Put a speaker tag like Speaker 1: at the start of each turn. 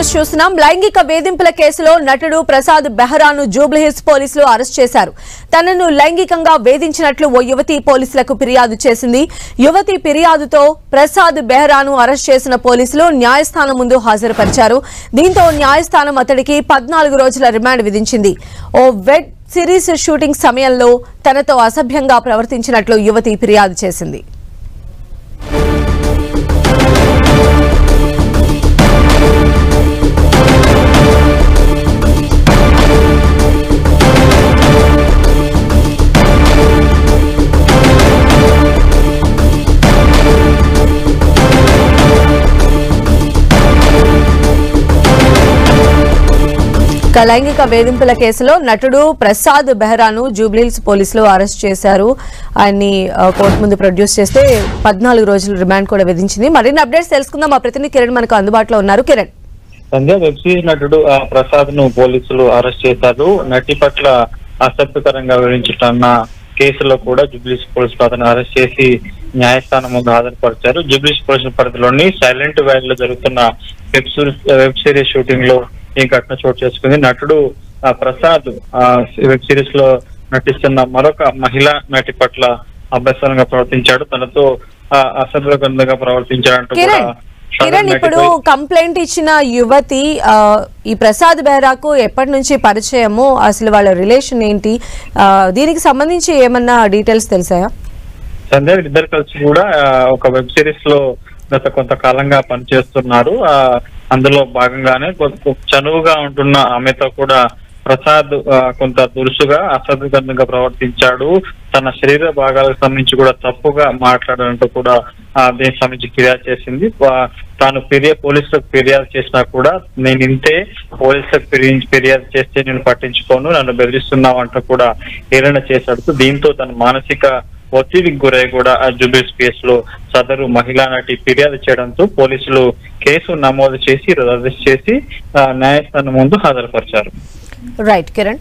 Speaker 1: News చూస్తున్నాం. లైంగిక వేధింపుల కేసులో నటుడు ప్రసాద్ బెహరాను జూబ్లీహిల్స్ పోలీసులు అరెస్ట్ చేశారు. తనను లైంగికంగా వేధించినట్లు ఓ యువతి పోలీసులకు ఫిర్యాదు చేసింది. యువతి ఫిర్యాదుతో ప్రసాద్ బెహరాను అరెస్ట్ చేసిన పోలీసులు న్యాయస్థానం ముందు హాజరుపరిచారు. దీంతో న్యాయస్థానం అతడికి 14 రోజుల రిమాండ్ విధించింది. ఓ వెబ్ సిరీస్ షూటింగ్ సమయంలో తనతో అసభ్యంగా ప్రవర్తించినట్లు యువతి ఫిర్యాదు చేసింది. లైంగిక వేధింపుల కేసులో నటుడు ప్రసాద్ బెహరాను జూబ్లీహిల్స్ పోలీసులు అరెస్ట్ చేశారు. ఆయన్ని కోర్టు ముందు ప్రొడ్యూస్ చేస్తే 14 రోజుల రిమాండ్ కూడా విధించింది. మరిన్ని అప్డేట్స్ తెలుసుకుందాం. మా ప్రతినిధి కిరణ్ మనకు అందుబాటులో ఉన్నారు. కిరణ్,
Speaker 2: సంధ్య, వెబ్ సిరీస్ నటుడు ప్రసాద్ ను పోలీసులు అరెస్ట్ చేశారు. నటి పట్ల అసభ్యకరంగా వివరించిన కేసులో కూడా జూబ్లీహిల్స్ పోలీసులు అతను అరెస్ట్ చేసి న్యాయస్థానం ముందు హాజరుపరిచారు. జూబ్లీహిల్స్ పోలీసుల పరిధిలోని సైలెంట్ వ్యాలీ లో జరుగుతున్న వెబ్ సిరీస్ షూటింగ్ లో ఈ ఘటన చోటు చేసుకుంది. నటుడు ప్రసాద్ వెబ్ సిరీస్ లో నటిస్తున్న మరొక మహిళా నటి పట్ల అభ్యసనంగా ప్రవర్తించాడు. తనతో అసభ్యకరంగా ప్రవర్తించాడంటూ కూడా
Speaker 1: కిరణ్, ఇప్పుడు కంప్లైంట్ ఇచ్చిన యువతి ఈ ప్రసాద్ బెహ్రాకు ఎప్పటి నుంచి పరిచయము, అసలు వాళ్ళ రిలేషన్ ఏంటి, దీనికి సంబంధించి ఏమన్నా డీటెయిల్స్ తెలిసాయా?
Speaker 2: సంధ్య, ఇద్దరు కలిసి కూడా ఒక వెబ్ సిరీస్ లో గత కొంతకాలంగా పనిచేస్తున్నారు. అందులో భాగంగానే చనువుగా ఉంటున్న ఆమెతో కూడా ప్రసాద్ కొంత దురుసుగా అసభ్యకరంగా ప్రవర్తించాడు. తన శరీర భాగాలకు సంబంధించి కూడా తప్పుగా మాట్లాడాలంటూ కూడా దీనికి సంబంధించి ఫిర్యాదు చేసింది. తాను పోలీసులకు ఫిర్యాదు చేసినా కూడా నేను ఇంతే, పోలీసులకు ఫిర్యాదు చేస్తే నేను పట్టించుకోను, నన్ను బెదిరిస్తున్నావు అంటూ కూడా హేళన చేశాడు. దీంతో తన మానసిక ఒత్తిడికి గురై కూడా జూబ్లీహిల్స్ కేసులో సదరు మహిళా నటి ఫిర్యాదు చేయడంతో పోలీసులు కేసు నమోదు చేసి అరెస్ట్ చేసి న్యాయస్థానం ముందు హాజరుపరిచారు.
Speaker 1: రైట్ కిరణ్.